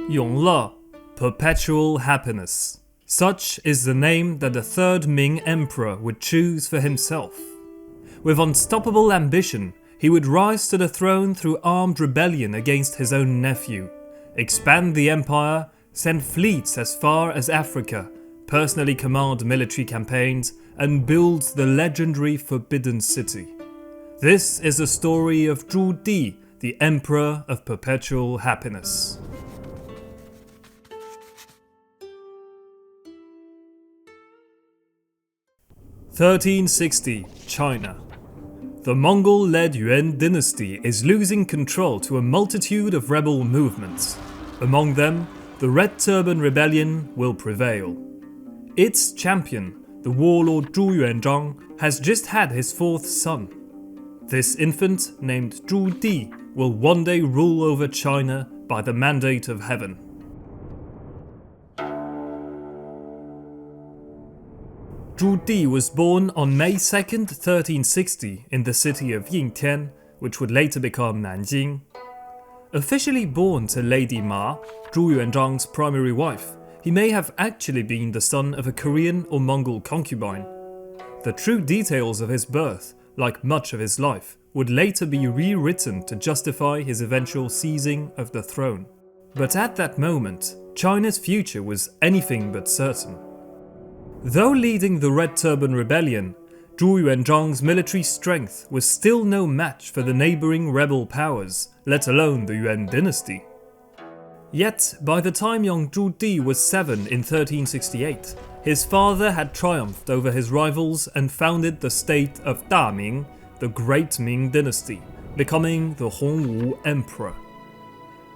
Yongle, perpetual happiness. Such is the name that the third Ming Emperor would choose for himself. With unstoppable ambition, he would rise to the throne through armed rebellion against his own nephew, expand the empire, send fleets as far as Africa, personally command military campaigns, and build the legendary Forbidden City. This is the story of Zhu Di, the Emperor of Perpetual Happiness. (1360) China. The Mongol-led Yuan dynasty is losing control to a multitude of rebel movements. Among them, the Red Turban Rebellion will prevail. Its champion, the warlord Zhu Yuanzhang, has just had his fourth son. This infant, named Zhu Di, will one day rule over China by the mandate of heaven. Zhu Di was born on May 2nd, 1360 in the city of Yingtian, which would later become Nanjing. Officially born to Lady Ma, Zhu Yuanzhang's primary wife, he may have actually been the son of a Korean or Mongol concubine. The true details of his birth, like much of his life, would later be rewritten to justify his eventual seizing of the throne. But at that moment, China's future was anything but certain. Though leading the Red Turban Rebellion, Zhu Yuanzhang's military strength was still no match for the neighbouring rebel powers, let alone the Yuan dynasty. Yet, by the time young Zhu Di was 7 in 1368, his father had triumphed over his rivals and founded the state of Daming, the Great Ming dynasty, becoming the Yongle Emperor.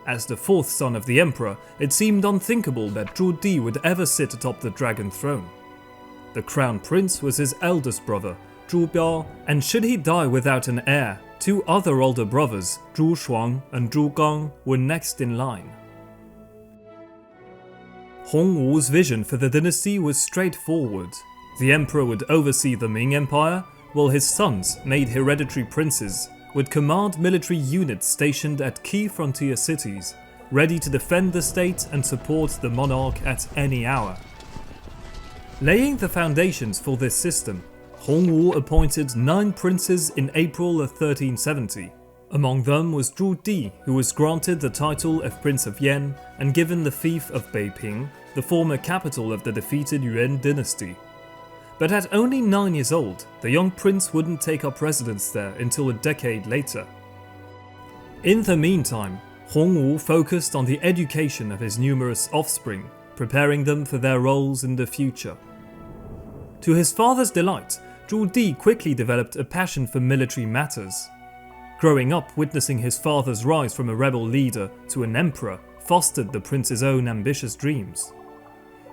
As the fourth son of the emperor, it seemed unthinkable that Zhu Di would ever sit atop the dragon throne. The crown prince was his eldest brother, Zhu Biao, and should he die without an heir, two other older brothers, Zhu Shuang and Zhu Gang, were next in line. Hongwu's vision for the dynasty was straightforward. The emperor would oversee the Ming Empire, while his sons, made hereditary princes, would command military units stationed at key frontier cities, ready to defend the state and support the monarch at any hour. Laying the foundations for this system, Hongwu appointed 9 princes in April of 1370. Among them was Zhu Di, who was granted the title of Prince of Yan and given the fief of Beiping, the former capital of the defeated Yuan dynasty. But at only 9 years old, the young prince wouldn't take up residence there until a decade later. In the meantime, Hongwu focused on the education of his numerous offspring, preparing them for their roles in the future. To his father's delight, Zhu Di quickly developed a passion for military matters. Growing up witnessing his father's rise from a rebel leader to an emperor fostered the prince's own ambitious dreams.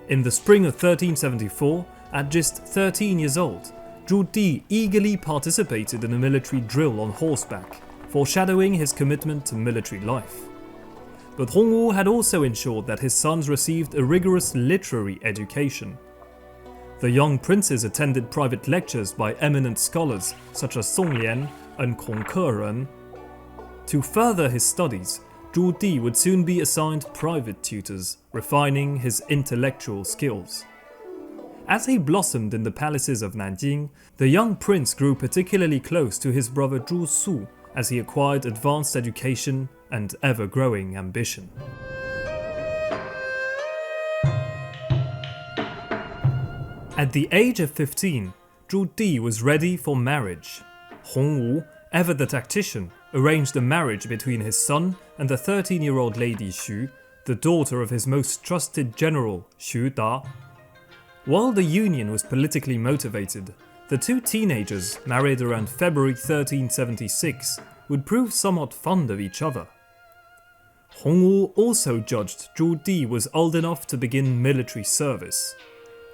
In the spring of 1374, at just 13 years old, Zhu Di eagerly participated in a military drill on horseback, foreshadowing his commitment to military life. But Hongwu had also ensured that his sons received a rigorous literary education. The young princes attended private lectures by eminent scholars such as Song Lian and Kong Ke. To further his studies, Zhu Di would soon be assigned private tutors, refining his intellectual skills. As he blossomed in the palaces of Nanjing, the young prince grew particularly close to his brother Zhu Su as he acquired advanced education and ever-growing ambition. At the age of 15, Zhu Di was ready for marriage. Hongwu, ever the tactician, arranged a marriage between his son and the 13-year-old lady Xu, the daughter of his most trusted general, Xu Da. While the union was politically motivated, the two teenagers, married around February 1376, would prove somewhat fond of each other. Hongwu also judged Zhu Di was old enough to begin military service.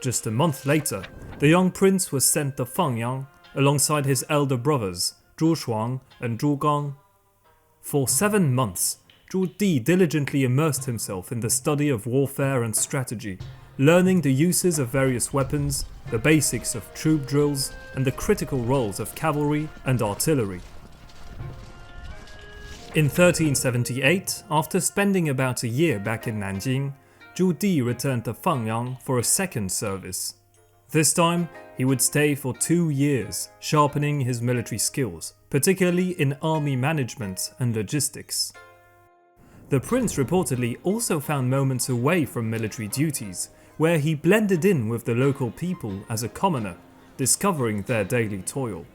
Just a month later, the young prince was sent to Fangyang alongside his elder brothers, Zhu Shuang and Zhu Gang. For 7 months, Zhu Di diligently immersed himself in the study of warfare and strategy, learning the uses of various weapons, the basics of troop drills, and the critical roles of cavalry and artillery. In 1378, after spending about a year back in Nanjing, Zhu Di returned to Fangyang for a second service. This time, he would stay for 2 years, sharpening his military skills, particularly in army management and logistics. The prince reportedly also found moments away from military duties, where he blended in with the local people as a commoner, discovering their daily toil.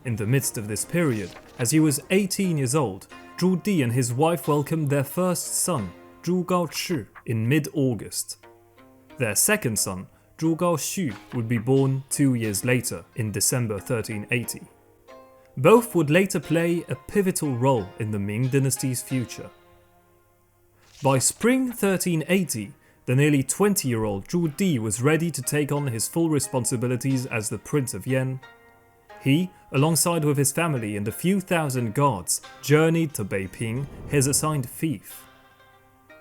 In the midst of this period, as he was 18 years old, Zhu Di and his wife welcomed their first son, Zhu Gaochi, in mid-August. Their second son, Zhu Gaoshu, would be born 2 years later, in December 1380. Both would later play a pivotal role in the Ming dynasty's future. By spring 1380, the nearly 20-year-old Zhu Di was ready to take on his full responsibilities as the Prince of Yan. He, alongside with his family and a few thousand guards, journeyed to Beiping, his assigned fief.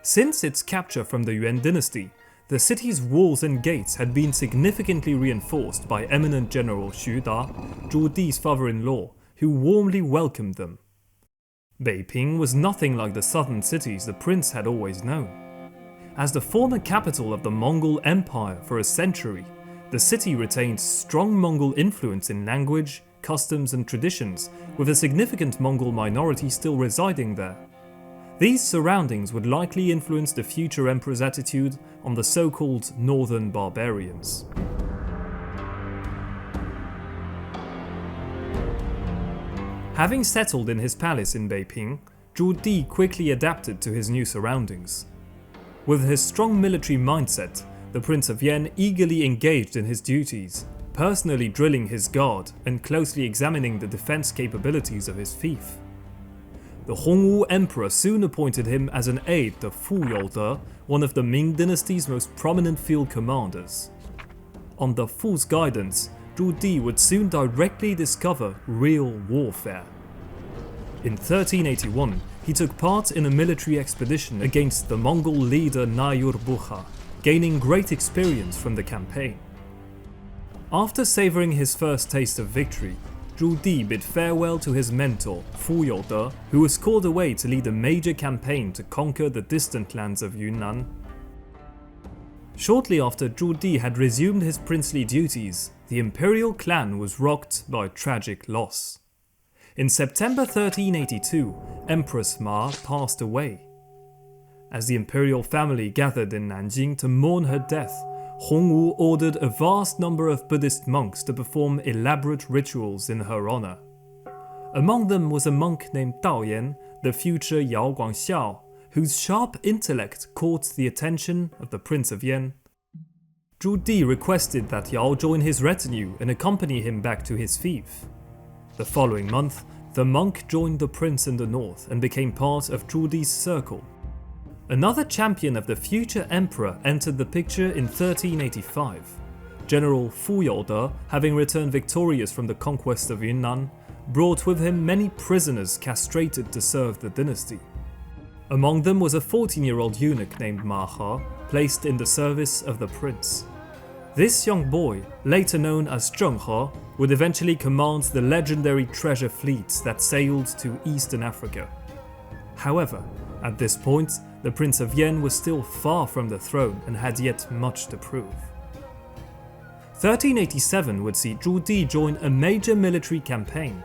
Since its capture from the Yuan dynasty, the city's walls and gates had been significantly reinforced by eminent General Xu Da, Zhu Di's father-in-law, who warmly welcomed them. Beiping was nothing like the southern cities the prince had always known. As the former capital of the Mongol Empire for a century, the city retained strong Mongol influence in language, customs and traditions, with a significant Mongol minority still residing there. These surroundings would likely influence the future emperor's attitude on the so-called northern barbarians. Having settled in his palace in Beiping, Zhu Di quickly adapted to his new surroundings. With his strong military mindset, the Prince of Yan eagerly engaged in his duties, personally drilling his guard and closely examining the defense capabilities of his fief. The Yongle Emperor soon appointed him as an aide to Fu Youde, one of the Ming dynasty's most prominent field commanders. Under Fu's guidance, Zhu Di would soon directly discover real warfare. In 1381, he took part in a military expedition against the Mongol leader Nayur Bukha, gaining great experience from the campaign. After savouring his first taste of victory, Zhu Di bid farewell to his mentor, Fu Youde, who was called away to lead a major campaign to conquer the distant lands of Yunnan. Shortly after Zhu Di had resumed his princely duties, the imperial clan was rocked by tragic loss. In September 1382, Empress Ma passed away. As the imperial family gathered in Nanjing to mourn her death, Hongwu ordered a vast number of Buddhist monks to perform elaborate rituals in her honor. Among them was a monk named Dao Yan, the future Yao Guangxiao, whose sharp intellect caught the attention of the Prince of Yan. Zhu Di requested that Yao join his retinue and accompany him back to his fief. The following month, the monk joined the prince in the north and became part of Zhu Di's circle. Another champion of the future emperor entered the picture in 1385. General Fu Youde, having returned victorious from the conquest of Yunnan, brought with him many prisoners castrated to serve the dynasty. Among them was a 14-year-old eunuch named Ma He, placed in the service of the prince. This young boy, later known as Zheng He, would eventually command the legendary treasure fleets that sailed to Eastern Africa. However, at this point, the Prince of Yan was still far from the throne and had yet much to prove. 1387 would see Zhu Di join a major military campaign.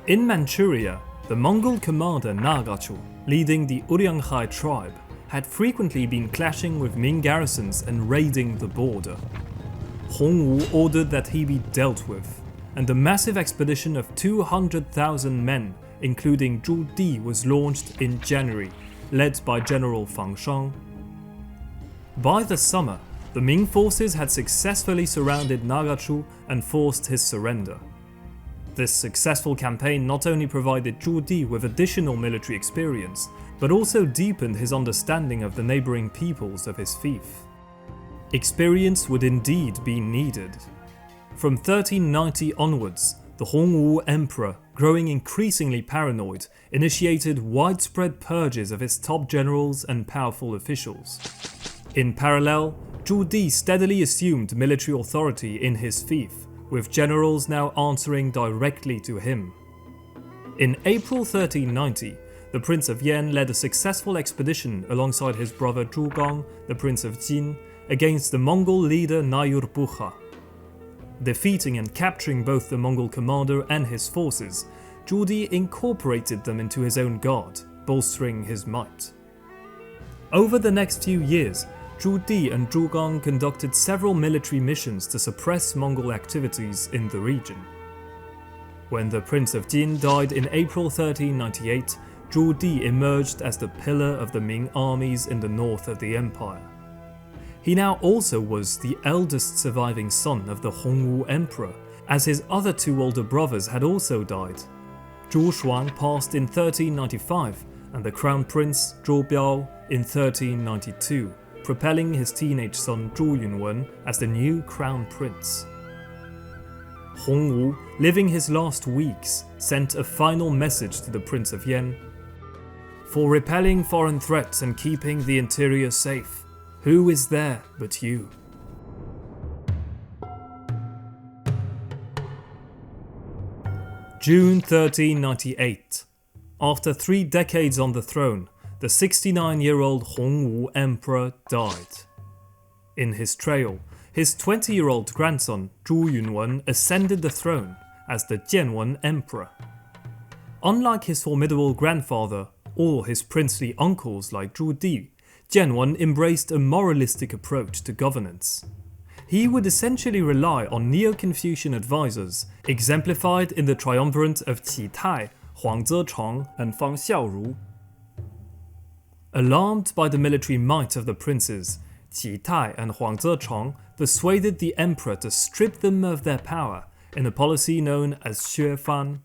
In Manchuria, the Mongol commander Nagachu, leading the Urianghai tribe, had frequently been clashing with Ming garrisons and raiding the border. Hongwu ordered that he be dealt with, and a massive expedition of 200,000 men, including Zhu Di, was launched in January, led by General Fang Shang. By the summer, the Ming forces had successfully surrounded Nagachu and forced his surrender. This successful campaign not only provided Zhu Di with additional military experience, but also deepened his understanding of the neighbouring peoples of his fief. Experience would indeed be needed. From 1390 onwards, the Yongle Emperor, growing increasingly paranoid, initiated widespread purges of his top generals and powerful officials. In parallel, Zhu Di steadily assumed military authority in his fief, with generals now answering directly to him. In April 1390, the Prince of Yan led a successful expedition alongside his brother Zhugang, the Prince of Jin, against the Mongol leader Nayur-Bukha. Defeating and capturing both the Mongol commander and his forces, Zhu Di incorporated them into his own guard, bolstering his might. Over the next few years, Zhu Di and Zhugang conducted several military missions to suppress Mongol activities in the region. When the Prince of Jin died in April 1398, Zhu Di emerged as the pillar of the Ming armies in the north of the empire. He now also was the eldest surviving son of the Yongle Emperor, as his other two older brothers had also died. Zhu Xuan passed in 1395 and the Crown Prince Zhou Biao in 1392, propelling his teenage son Zhu Yunwen as the new Crown Prince. Hongwu, living his last weeks, sent a final message to the Prince of Yan. For repelling foreign threats and keeping the interior safe, who is there but you? June 1398. After 3 decades on the throne, the 69-year-old Yongle Emperor died. In his trail, his 20-year-old grandson Zhu Yunwen ascended the throne as the Jingnan Emperor. Unlike his formidable grandfather or his princely uncles like Zhu Di, Jingnan embraced a moralistic approach to governance. He would essentially rely on Neo-Confucian advisors, exemplified in the triumvirate of Qi Tai, Huang Zechang, and Fang Xiaoru. Alarmed by the military might of the princes, Qi Tai and Huang Zechang persuaded the emperor to strip them of their power in a policy known as Xue Fan.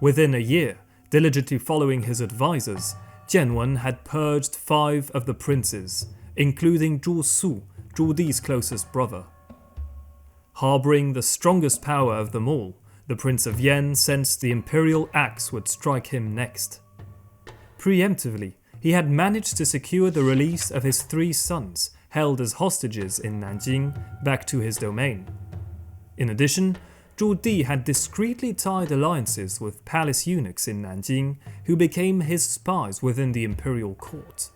Within a year, diligently following his advisors, Jingnan had purged 5 of the princes, including Zhu Su, Zhu Di's closest brother. Harboring the strongest power of them all, the Prince of Yan sensed the imperial axe would strike him next. Preemptively, he had managed to secure the release of his 3 sons, held as hostages in Nanjing, back to his domain. In addition, Zhu Di had discreetly tied alliances with palace eunuchs in Nanjing, who became his spies within the imperial court.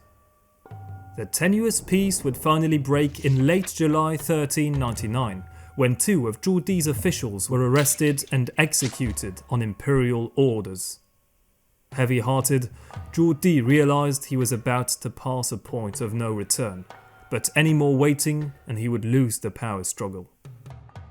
The tenuous peace would finally break in late July 1399, when 2 of Zhu Di's officials were arrested and executed on imperial orders. Heavy-hearted, Zhu Di realized he was about to pass a point of no return, but any more waiting and he would lose the power struggle.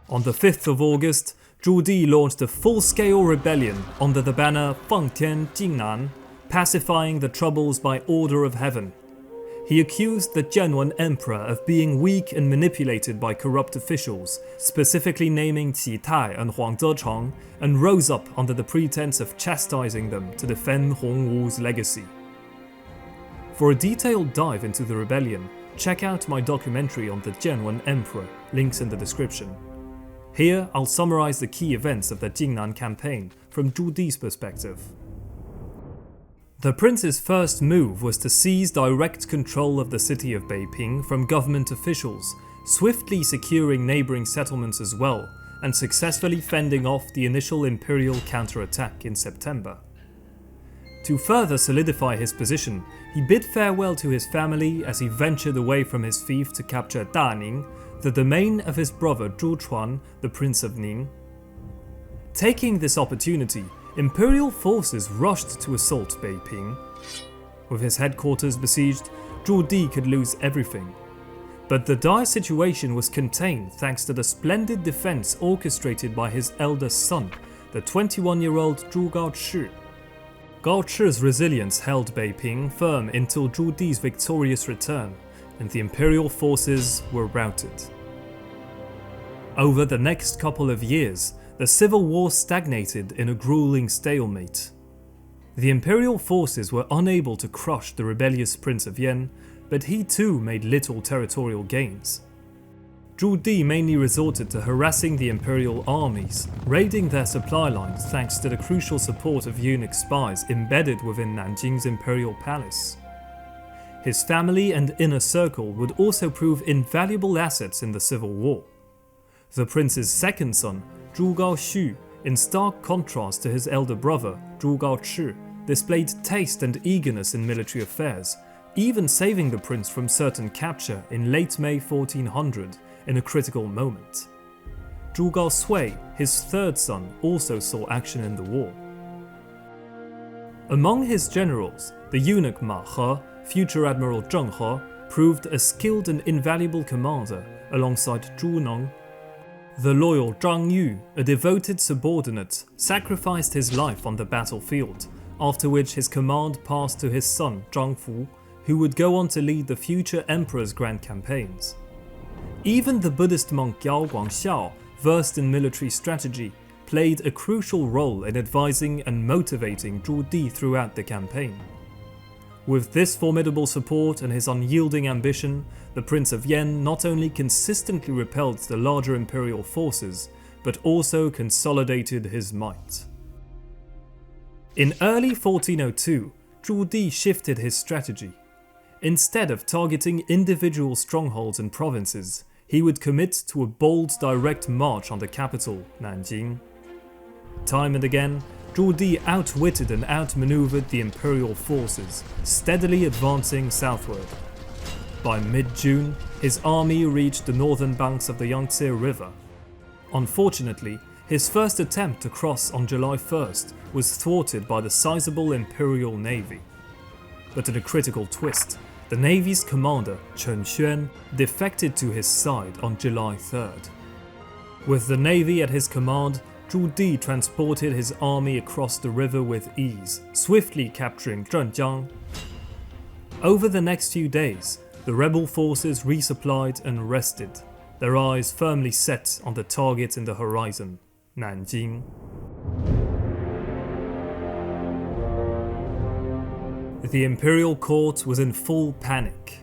On the 5th of August, Zhu Di launched a full-scale rebellion under the banner Fangtian Jingnan, pacifying the troubles by order of heaven. He accused the Jingnan Emperor of being weak and manipulated by corrupt officials, specifically naming Qi Tai and Huang Zechang, and rose up under the pretense of chastising them to defend Hongwu's legacy. For a detailed dive into the rebellion, check out my documentary on the Jingnan Emperor, links in the description. Here, I'll summarize the key events of the Jingnan Campaign from Zhu Di's perspective. The prince's first move was to seize direct control of the city of Beiping from government officials, swiftly securing neighbouring settlements as well, and successfully fending off the initial imperial counterattack in September. To further solidify his position, he bid farewell to his family as he ventured away from his fief to capture Daning, the domain of his brother Zhu Chuan, the Prince of Ning. Taking this opportunity, imperial forces rushed to assault Beiping. With his headquarters besieged, Zhu Di could lose everything. But the dire situation was contained thanks to the splendid defense orchestrated by his eldest son, the 21-year-old Zhu Gaochi. Gaochi's resilience held Beiping firm until Zhu Di's victorious return, and the imperial forces were routed. Over the next couple of years, the civil war stagnated in a grueling stalemate. The imperial forces were unable to crush the rebellious Prince of Yan, but he too made little territorial gains. Zhu Di mainly resorted to harassing the imperial armies, raiding their supply lines thanks to the crucial support of eunuch spies embedded within Nanjing's imperial palace. His family and inner circle would also prove invaluable assets in the civil war. The prince's second son, Zhu Gaoxu, in stark contrast to his elder brother, Zhu Gaochi, displayed taste and eagerness in military affairs, even saving the prince from certain capture in late May 1400 in a critical moment. Zhu Gaosui, his third son, also saw action in the war. Among his generals, the eunuch Ma He, future Admiral Zheng He, proved a skilled and invaluable commander alongside Zhu Nong. The loyal Zhang Yu, a devoted subordinate, sacrificed his life on the battlefield, after which his command passed to his son Zhang Fu, who would go on to lead the future emperor's grand campaigns. Even the Buddhist monk Yao Guangxiao, versed in military strategy, played a crucial role in advising and motivating Zhu Di throughout the campaign. With this formidable support and his unyielding ambition, the Prince of Yen not only consistently repelled the larger imperial forces, but also consolidated his might. In early 1402, Zhu Di shifted his strategy. Instead of targeting individual strongholds and provinces, he would commit to a bold direct march on the capital, Nanjing. Time and again, Zhu Di outwitted and outmaneuvered the imperial forces, steadily advancing southward. By mid-June, his army reached the northern banks of the Yangtze River. Unfortunately, his first attempt to cross on July 1st was thwarted by the sizable imperial navy. But in a critical twist, the navy's commander, Chen Xuan, defected to his side on July 3rd. With the navy at his command, Zhu Di transported his army across the river with ease, swiftly capturing Zhenjiang. Over the next few days, the rebel forces resupplied and rested, their eyes firmly set on the target in the horizon, Nanjing. The imperial court was in full panic.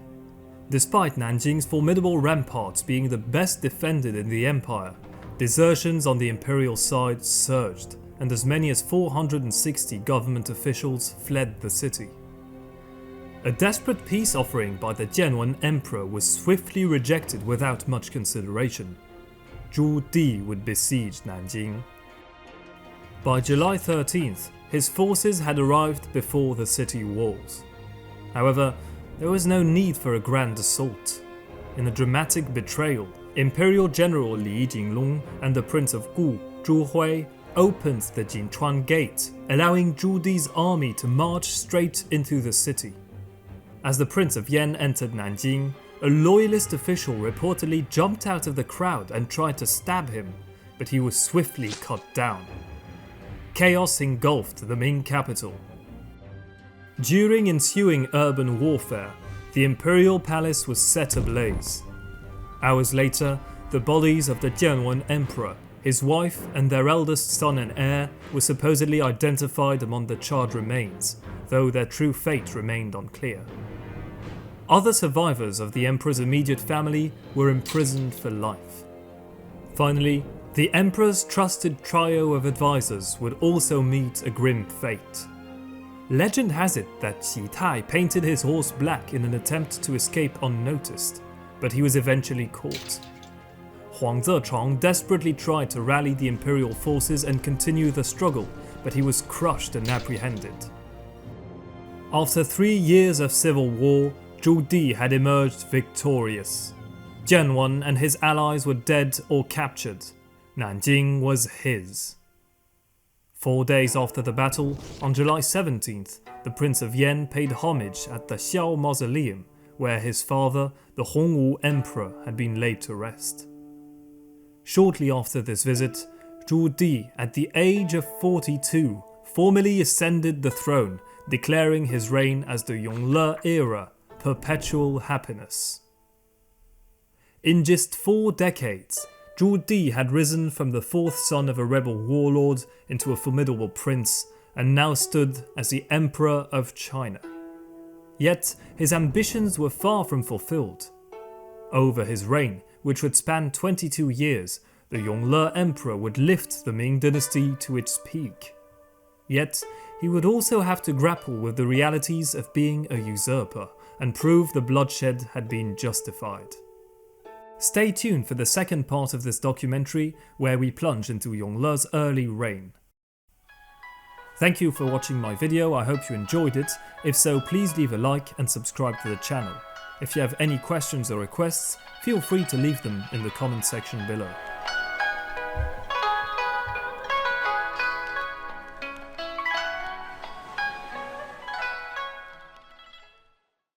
Despite Nanjing's formidable ramparts being the best defended in the empire, desertions on the imperial side surged, and as many as 460 government officials fled the city. A desperate peace offering by the Yongle Emperor was swiftly rejected without much consideration. Zhu Di would besiege Nanjing. By July 13th, his forces had arrived before the city walls. However, there was no need for a grand assault. In a dramatic betrayal, Imperial General Li Jinglong and the Prince of Gu, Zhu Hui, opened the Jinchuan Gate, allowing Zhu Di's army to march straight into the city. As the Prince of Yen entered Nanjing, a loyalist official reportedly jumped out of the crowd and tried to stab him, but he was swiftly cut down. Chaos engulfed the Ming capital. During ensuing urban warfare, the imperial palace was set ablaze. Hours later, the bodies of the Yongle Emperor, his wife and their eldest son and heir were supposedly identified among the charred remains, though their true fate remained unclear. Other survivors of the emperor's immediate family were imprisoned for life. Finally, the emperor's trusted trio of advisors would also meet a grim fate. Legend has it that Qi Tai painted his horse black in an attempt to escape unnoticed, but he was eventually caught. Huang Zechang desperately tried to rally the imperial forces and continue the struggle, but he was crushed and apprehended. After 3 years of civil war, Zhu Di had emerged victorious. Jianwen and his allies were dead or captured. Nanjing was his. 4 days after the battle, on July 17th, the Prince of Yen paid homage at the Xiao Mausoleum, where his father, the Yongle Emperor, had been laid to rest. Shortly after this visit, Zhu Di, at the age of 42, formally ascended the throne, declaring his reign as the Yongle era, perpetual happiness. In just 4 decades, Zhu Di had risen from the 4th son of a rebel warlord into a formidable prince, and now stood as the Emperor of China. Yet, his ambitions were far from fulfilled. Over his reign, which would span 22 years, the Yongle Emperor would lift the Ming dynasty to its peak. Yet, he would also have to grapple with the realities of being a usurper, and prove the bloodshed had been justified. Stay tuned for the second part of this documentary, where we plunge into Yongle's early reign. Thank you for watching my video, I hope you enjoyed it. If so, please leave a like and subscribe to the channel. If you have any questions or requests, feel free to leave them in the comment section below.